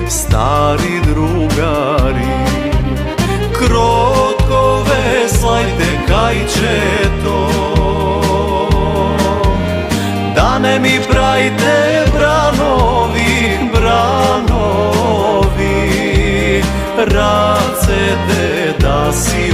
стари другари, кротко веслајте кајчето, да не ми прајте бранови, бранови, рацете да си